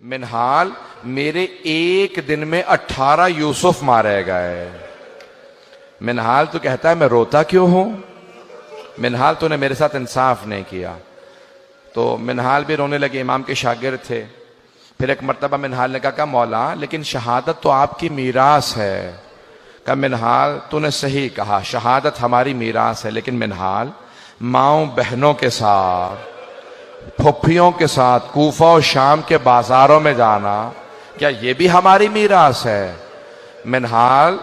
मिनहाल, मेरे एक दिन में 18 यूसुफ मारे गए। मिनहाल तो कहता है मैं रोता क्यों हूं? मिनहाल तूने मेरे साथ इंसाफ नहीं किया। तो मिनहाल भी रोने लगे। इमाम के शागिर्द थे। फिर एक मर्तबा मिनहाल ने कहा मौला, लेकिन शहादत तो आपकी मीरास है। कहा मिनहाल तूने सही कहा, शहादत हमारी मीरास है, लेकिन मिनहाल माओ बहनों के साथ, फुफ्फियों के साथ कूफा और शाम के बाजारों में जाना, क्या ये भी हमारी मीरास है? मिनहाल,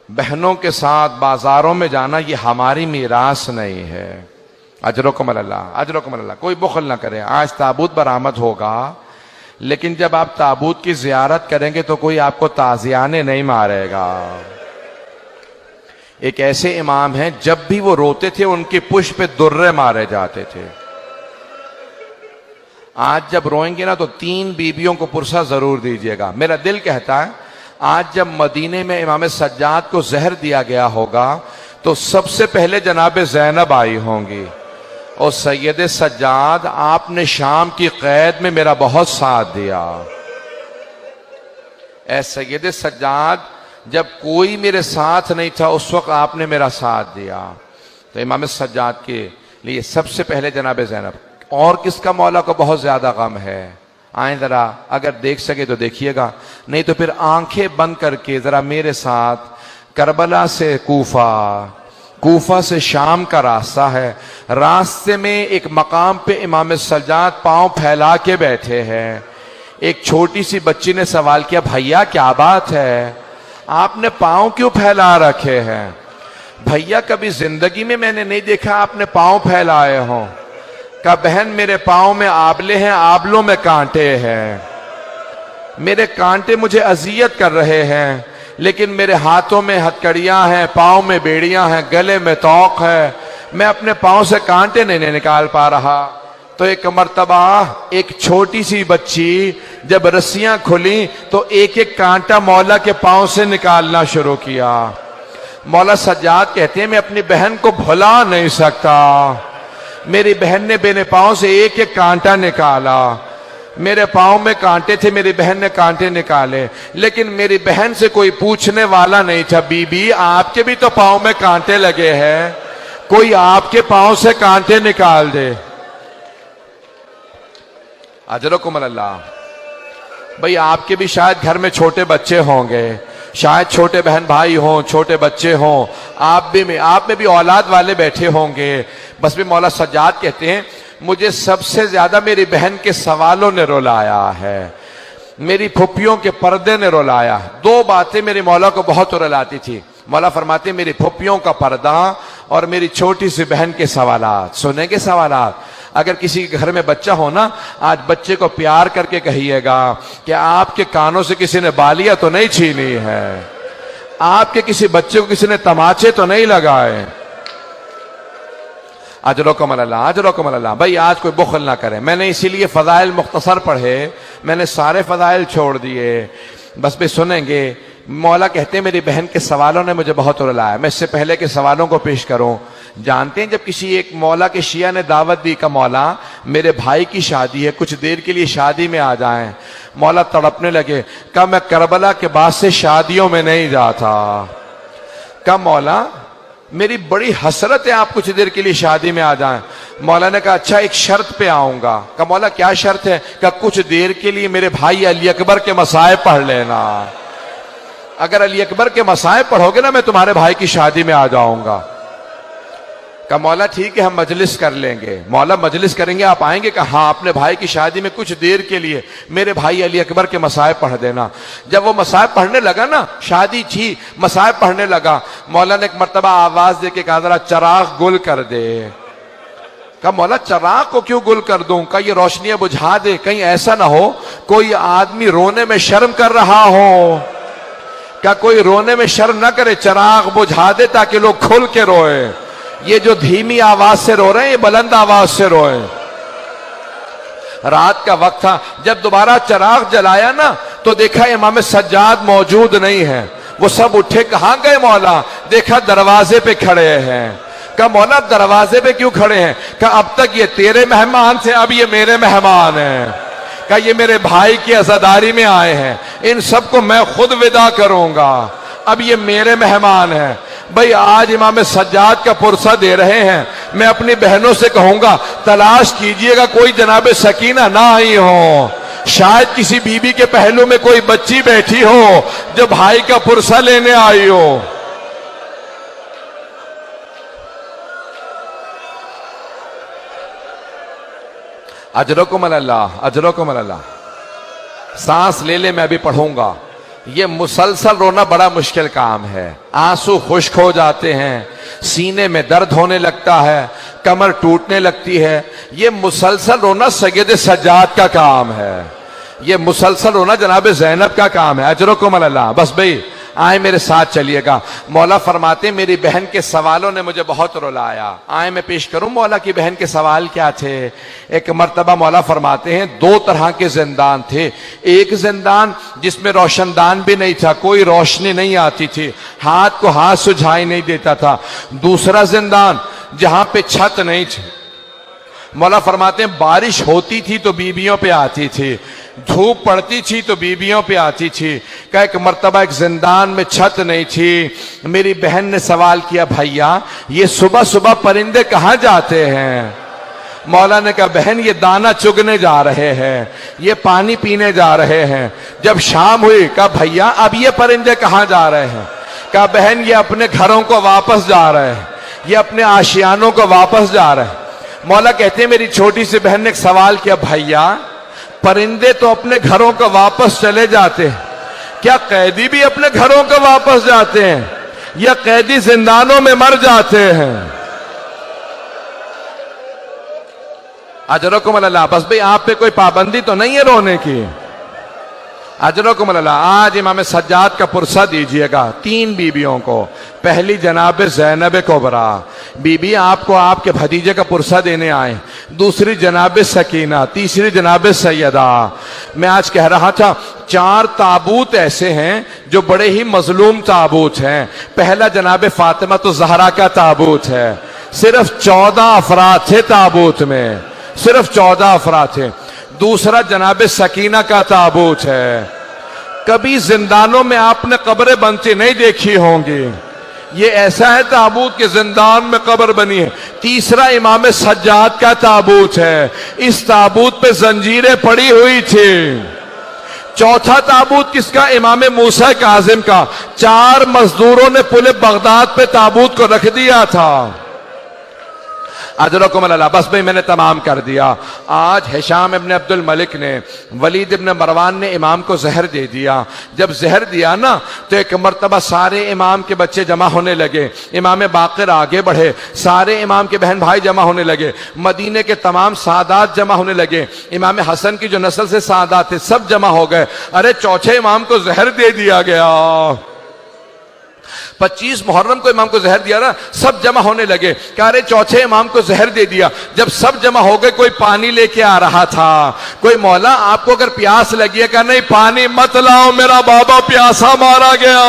बहनों के साथ बाजारों में जाना ये हमारी मीरास नहीं है। अजरकुम अल्लाह, अजरकुम अल्लाह। कोई बुखल ना करे। आज ताबूत बरामद होगा, लेकिन जब आप ताबूत की जियारत करेंगे तो कोई आपको ताजियाने नहीं मारेगा। एक ऐसे इमाम हैं, जब भी वो रोते थे उनके पुष्प पे दुर्रे मारे जाते थे। आज जब रोएंगे ना तो 3 बीबियों को पुरसा जरूर दीजिएगा। मेरा दिल कहता है आज जब मदीने में इमाम सज्जाद को जहर दिया गया होगा तो सबसे पहले जनाब ज़ैनब आई होंगी। और सैयद सज्जाद, आपने शाम की कैद में मेरा बहुत साथ दिया। ऐ सैयद सज्जाद, जब कोई मेरे साथ नहीं था उस वक्त आपने मेरा साथ दिया। तो इमाम सज्जाद के लिए सबसे पहले जनाब ज़ैनब। और किसका मौला को बहुत ज्यादा गम है? आए जरा, अगर देख सके तो देखिएगा, नहीं तो फिर आंखें बंद करके जरा मेरे साथ करबला से कूफा, कूफा से शाम का रास्ता है। रास्ते में एक मकाम पे इमाम सज्जाद पांव फैला के बैठे हैं। एक छोटी सी बच्ची ने सवाल किया, भैया क्या बात है, आपने पांव क्यों फैला रखे हैं? भैया कभी जिंदगी में मैंने नहीं देखा आपने पांव फैलाए हों। का बहन, मेरे पांव में आबले हैं, आबलों में कांटे हैं। मेरे कांटे मुझे अजियत कर रहे हैं, लेकिन मेरे हाथों में हथकड़ियां हैं, पांव में बेड़ियां हैं, गले में तौक है। मैं अपने पांव से कांटे नहीं निकाल पा रहा। तो एक मर्तबा एक छोटी सी बच्ची जब रस्सियां खुली तो एक एक कांटा मौला के पांव से निकालना शुरू किया। मौला सज्जाद कहते हैं मैं अपनी बहन को भुला नहीं सकता। मेरी बहन ने मेरे पांव से एक एक कांटा निकाला। मेरे पांव में कांटे थे, मेरी बहन ने कांटे निकाले, लेकिन मेरी बहन से कोई पूछने वाला नहीं था, बीबी आपके भी तो पांव में कांटे लगे हैं, कोई आपके पांव से कांटे निकाल दे। अजरकुम अल्लाह। भाई आपके भी शायद घर में छोटे बच्चे होंगे, शायद छोटे बहन भाई हों, छोटे बच्चे हों, आप में भी औलाद वाले बैठे होंगे। बस भी मौला सज्जाद कहते हैं मुझे सबसे ज्यादा मेरी बहन के सवालों ने रुलाया है, मेरी फुफ्फियों के पर्दे ने रुलाया। 2 बातें मेरे मौला को बहुत रुलाती थी। मौला फरमाते मेरी फुफ्फियों का पर्दा और मेरी छोटी सी बहन के सवालात, सोने के सवालात। अगर किसी के घर में बच्चा हो ना, आज बच्चे को प्यार करके कहिएगा कि आपके कानों से किसी ने बालियां तो नहीं छीनी है, आपके किसी बच्चे को किसी ने तमाचे तो नहीं लगाए। अजरकुम अल्लाह, अजरकुम अल्लाह। भाई आज कोई बुखल ना करे। मैंने इसीलिए फजाइल मुख्तसर पढ़े, मैंने सारे फजाइल छोड़ दिए। बस भी सुनेंगे। मौला कहते हैं मेरी बहन के सवालों ने मुझे बहुत रुलाया। मैं इससे पहले के सवालों को पेश करूं। जानते हैं जब किसी एक मौला के शिया ने दावत दी का मौला मेरे भाई की शादी है, कुछ देर के लिए शादी में आ जाएं। मौला तड़पने लगे। कहा मैं करबला के बाद से शादियों में नहीं जाता। कहा मौला मेरी बड़ी हसरत है आप कुछ देर के लिए शादी में आ जाएं। मौला ने कहा अच्छा एक शर्त पे आऊंगा। कहा मौला क्या शर्त है? कहा कुछ देर के लिए मेरे भाई अली अकबर के मसाए पढ़ लेना। अगर अली अकबर के मसाए पढ़ोगे ना मैं तुम्हारे भाई की शादी में आ जाऊंगा। कहा मौला ठीक है हम मजलिस कर लेंगे। मौला मजलिस करेंगे, आप आएंगे? कहा हाँ, अपने भाई की शादी में कुछ देर के लिए मेरे भाई अली अकबर के मसाए पढ़ देना। जब वो मसाए पढ़ने लगा ना, शादी थी, मसाए पढ़ने लगा, मौला ने एक मर्तबा आवाज दे के कहा जरा चराग गुल कर दे। कहा मौला चराग को क्यों गुल कर दूं? कहा ये रोशनियां बुझा दे, कहीं ऐसा ना हो कोई आदमी रोने में शर्म कर रहा हो। क्या कोई रोने में शर्म ना करे, चराग बुझा दे ताकि लोग खुल के रोए। ये जो धीमी आवाज से रो रहे हैं ये बुलंद आवाज से रोए। रात का वक्त था, जब दोबारा चराग जलाया ना तो देखा इमाम सज्जाद मौजूद नहीं है। वो सब उठे, कहां गए मौला? देखा दरवाजे पे खड़े हैं। कहा मौला दरवाजे पे क्यों खड़े हैं? कहा अब तक ये तेरे मेहमान थे, अब ये मेरे मेहमान हैं। कहा ये मेरे भाई की अज़ादारी में आए हैं, इन सबको मैं खुद विदा करूंगा, अब ये मेरे मेहमान हैं। भाई आज इमाम सज्जाद का पुरसा दे रहे हैं, मैं अपनी बहनों से कहूंगा तलाश कीजिएगा कोई जनाब सकीना ना आई हो, शायद किसी बीबी के पहलू में कोई बच्ची बैठी हो जो भाई का पुरसा लेने आई हो। अजरकुम अल्लाह, अजरकुम अल्लाह। सांस ले ले, मैं अभी पढ़ूंगा। ये मुसलसल रोना बड़ा मुश्किल काम है, आंसू खुश्क हो जाते हैं, सीने में दर्द होने लगता है, कमर टूटने लगती है। ये मुसलसल रोना सैयद सज्जाद का काम है, ये मुसलसल रोना जनाब ज़ैनब का काम है। अजरकुम अल्लाह। बस भाई आए मेरे साथ चलिएगा। मौला फरमाते मेरी बहन के सवालों ने मुझे बहुत रुलाया। आए मैं पेश करूं मौला की बहन के सवाल क्या थे। एक मर्तबा मौला फरमाते हैं दो तरह के जिंदान थे। एक जिंदान जिसमें रोशनदान भी नहीं था, कोई रोशनी नहीं आती थी, हाथ को हाथ सुझाई नहीं देता था। दूसरा जिंदान जहां पे छत नहीं थी। मौला फरमाते हैं बारिश होती थी तो बीबियों पे आती थी, धूप पड़ती थी तो बीबियों पे आती थी। का एक मर्तबा एक जिंदान में छत नहीं थी। मेरी बहन ने सवाल किया भैया ये सुबह सुबह परिंदे कहाँ जाते हैं। मौला ने कहा बहन ये दाना चुगने जा रहे हैं, ये पानी पीने जा रहे हैं। जब शाम हुई कहा भैया अब ये परिंदे कहाँ जा रहे हैं। कहा बहन ये अपने घरों को वापस जा रहे हैं, ये अपने आशियानों को वापस जा रहे हैं। मौला कहते हैं मेरी छोटी सी बहन ने एक सवाल किया भैया परिंदे तो अपने घरों को वापस चले जाते हैं, क्या कैदी भी अपने घरों को वापस जाते हैं या कैदी जिंदानों में मर जाते हैं। अजरकुम अल्लाह। बस भाई आप पे कोई पाबंदी तो नहीं है रोने की। अजरकुम अल्लाह। आज इमाम सज्जाद का पुरसा दीजिएगा तीन बीबियों को। पहली जनाब ज़ैनब कुबरा बीबी आपको आपके भतीजे का पुरसा देने आए। दूसरी जनाब सकीना, तीसरी जनाब सैयदा। मैं आज कह रहा था चार ताबूत ऐसे हैं जो बड़े ही मजलूम ताबूत हैं। पहला जनाब फातिमा तो ज़हरा का ताबूत है, सिर्फ 14 अफराद थे ताबूत में, सिर्फ 14 अफराद थे। दूसरा जनाब सकीना का ताबूत है। कभी जिंदानों में आपने कब्रें बनती नहीं देखी होंगी, ये ऐसा है ताबूत के जिंदान में कब्र बनी है। तीसरा इमाम सज्जाद का ताबूत है, इस ताबूत पे जंजीरें पड़ी हुई थी। चौथा ताबूत किसका, इमाम मूसा काजिम का। 4 मजदूरों ने पुल बगदाद पे ताबूत को रख दिया था। अजरकुम अल्लाह। बस भाई मैंने तमाम कर दिया। आज हिशाम इब्न अब्दुल मलिक ने, वलीद इब्न मरवान ने इमाम को जहर दे दिया। जब जहर दिया ना तो एक मर्तबा सारे इमाम के बच्चे जमा होने लगे। इमाम बाकिर आगे बढ़े, सारे इमाम के बहन भाई जमा होने लगे। मदीने के तमाम सादात जमा होने लगे। इमाम हसन की जो नस्ल से सादात थे सब जमा हो गए। अरे चौथे इमाम को जहर दे दिया गया। 25 मुहर्रम को इमाम को जहर दिया ना, सब जमा होने लगे। कह रहे चौथे इमाम को जहर दे दिया। जब सब जमा हो गए कोई पानी लेके आ रहा था। कोई मौला आपको अगर प्यास लगी है, कहा नहीं पानी मत लाओ मेरा बाबा प्यासा मारा गया।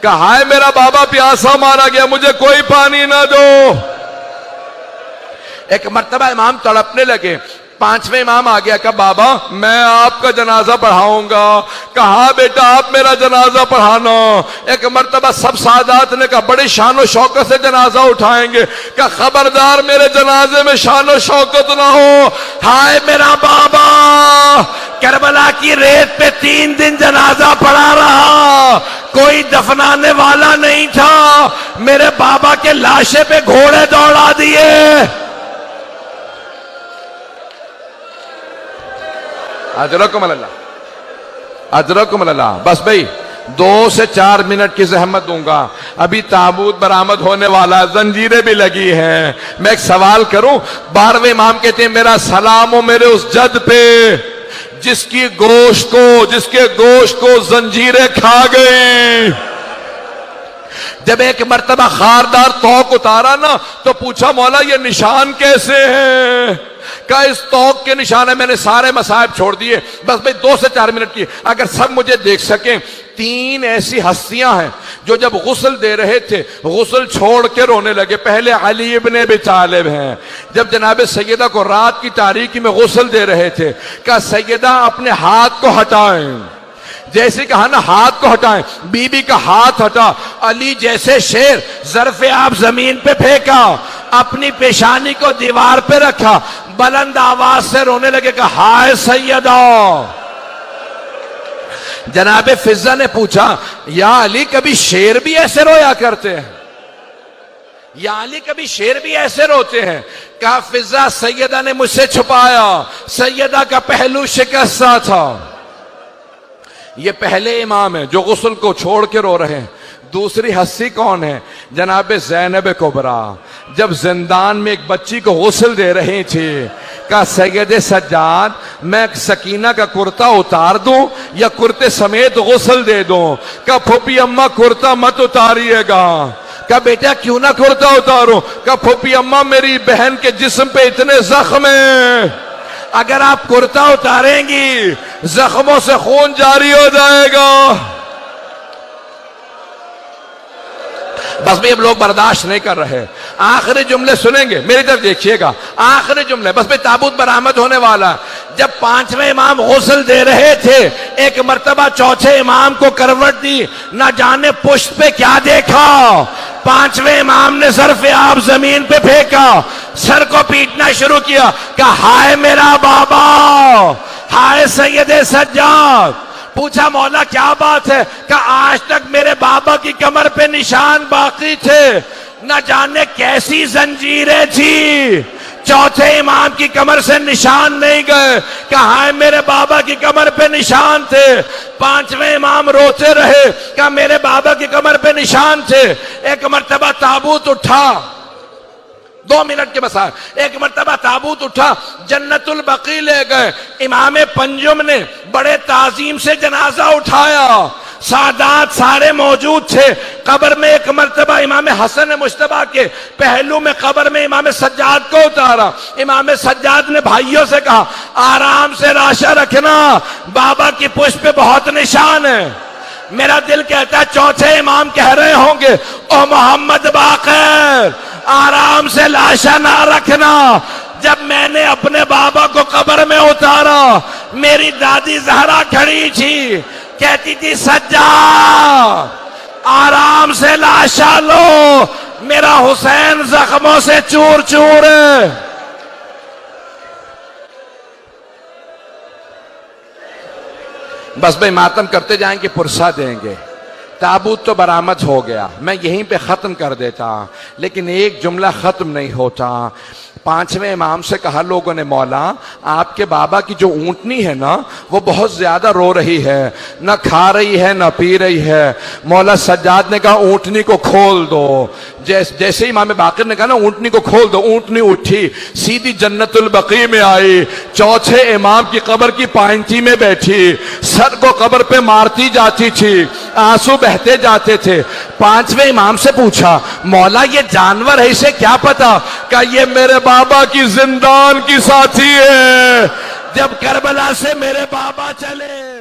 कहा है मेरा बाबा प्यासा मारा गया, मुझे कोई पानी ना दो। एक मर्तबा इमाम तड़पने लगे। 5वें इमाम आ गया, कहा बाबा मैं आपका जनाजा पढ़ाऊंगा। कहा बेटा आप मेरा जनाजा पढ़ाना। एक मर्तबा सब सादात ने कहा बड़े शान और शौकत से जनाजा उठाएंगे। कहा खबरदार मेरे जनाजे में शान और शौकत ना हो। हाय मेरा बाबा करबला की रेत पे 3 दिन जनाजा पढ़ा रहा, कोई दफनाने वाला नहीं था। मेरे बाबा के लाशे पे घोड़े दौड़ा दिए। अजरकुम अल्लाह, अजरकुम अल्लाह। बस भाई 2 से 4 मिनट की जहमत दूंगा। अभी ताबूत बरामद होने वाला, जंजीरें भी लगी हैं। मैं एक सवाल करूं। 12वें इमाम कहते हैं मेरा सलाम हो मेरे उस जद पे जिसके गोश्त को जंजीरें खा गई, जब एक मर्तबा खारदार तौक उतारा ना तो पूछा मौला ये निशान कैसे हैं? का इस तौक के निशान है। मैंने सारे मसाइब छोड़ दिए, बस भाई 2 से 4 मिनट की, अगर सब मुझे देख सकें। 3 ऐसी हस्तियां हैं जो जब गुस्ल दे रहे थे गुस्ल छोड़ के रोने लगे। पहले अली इब्न अबी तालिब हैं, जब जनाब सैयदा को रात की तारीकी में गुस्ल दे रहे थे, कहा सैयदा अपने हाथ को हटाएं। जैसे कहा ना हाथ को हटाएं, बीबी का हाथ हटा, अली जैसे शेर ज़र्फ़े आप जमीन पे फेंका, अपनी पेशानी को दीवार पे रखा, बुलंद आवाज से रोने लगे, कहा हाय सैयदा। जनाब फिजा ने पूछा या अली कभी शेर भी ऐसे रोया करते हैं? या अली कभी शेर भी ऐसे रोते हैं? कहा फिजा सैयदा ने मुझसे छुपाया, सैयदा का पहलू शिकस्ता था। ये पहले इमाम है जो गुस्ल को छोड़ के रो रहे हैं। दूसरी हस्ती कौन है? जनाब ज़ैनब कुबरा, जब जिंदान में एक बच्ची को गुस्ल दे रही थी, का सैयद सज्जाद मैं सकीना का कुर्ता उतार दूं या कुर्ते समेत गुस्ल दे दूं? का फूफी अम्मा कुर्ता मत उतारिएगा। का बेटा क्यों ना कुर्ता उतारो? का फूफी अम्मा मेरी बहन के जिस्म पे इतने जख्म हैं, अगर आप कुर्ता उतारेंगी जख्मों से खून जारी हो जाएगा। बस भाई अब लोग बर्दाश्त नहीं कर रहे। आखिरी जुमले सुनेंगे, मेरी तरफ देखिएगा, आखिरी जुमले। बस भाई ताबूत बरामद होने वाला। जब 5वें इमाम गुस्ल दे रहे थे, एक मर्तबा चौथे इमाम को करवट दी, ना जाने पुष्ट पे क्या देखा। 5वें इमाम ने ज़र्फ़े आप जमीन पे फेंका, सर को पीटना शुरू किया, कहा हाय मेरा बाबा, हाय सैयद सज्जाद। पूछा मौला क्या बात है? कहा आज तक मेरे बाबा की कमर पे निशान बाकी थे, न जाने कैसी जंजीरें थी, चौथे इमाम की कमर से निशान नहीं गए। कहा है मेरे बाबा की कमर पे निशान थे। 5वें इमाम रोते रहे, कहा मेरे बाबा की कमर पे निशान थे। एक मर्तबा ताबूत उठा, 2 मिनट के बसा, एक मर्तबा ताबूत उठा, जन्नतुल बकी ले गए। इमाम पंजुम ने बड़े ताजीम से जनाजा उठाया, सादात सारे मौजूद थे। कब्र में एक मर्तबा इमाम हसन मुश्तबा के पहलू में कब्र में इमाम सज्जाद को उतारा। इमाम सज्जाद ने भाइयों से कहा आराम से राशा रखना, बाबा की पुष्प पे बहुत निशान है। मेरा दिल कहता है चौथे इमाम कह रहे होंगे ओ मोहम्मद बाकर आराम से लाशा ना रखना। जब मैंने अपने बाबा को कब्र में उतारा, मेरी दादी जहरा खड़ी थी, कहती थी सज्जाद आराम से लाशा लो, मेरा हुसैन जख्मों से चूर चूर है। बस भाई मातम करते जाएंगे, पुरसा देंगे। ताबूत तो बरामद हो गया, मैं यहीं पे ख़त्म कर देता, लेकिन एक जुमला ख़त्म नहीं होता। 5वें इमाम से कहा लोगों ने मौला आपके बाबा की जो ऊँटनी है ना वो बहुत ज़्यादा रो रही है, ना खा रही है ना पी रही है। मौला सज्जाद ने कहा ऊँटनी को खोल दो। जैसे इमाम बाकिर ने कहा ना ऊँटनी को खोल दो, ऊँटनी उठी, सीधी जन्नतुल बकी में आई, चौथे इमाम की कब्र की पायंती में बैठी, सर को कब्र पे मारती जाती थी, आंसू बहते जाते थे। 5वें इमाम से पूछा मौला ये जानवर है, इसे क्या पता? क्या ये मेरे बाबा की जिंदान की साथी है, जब करबला से मेरे बाबा चले।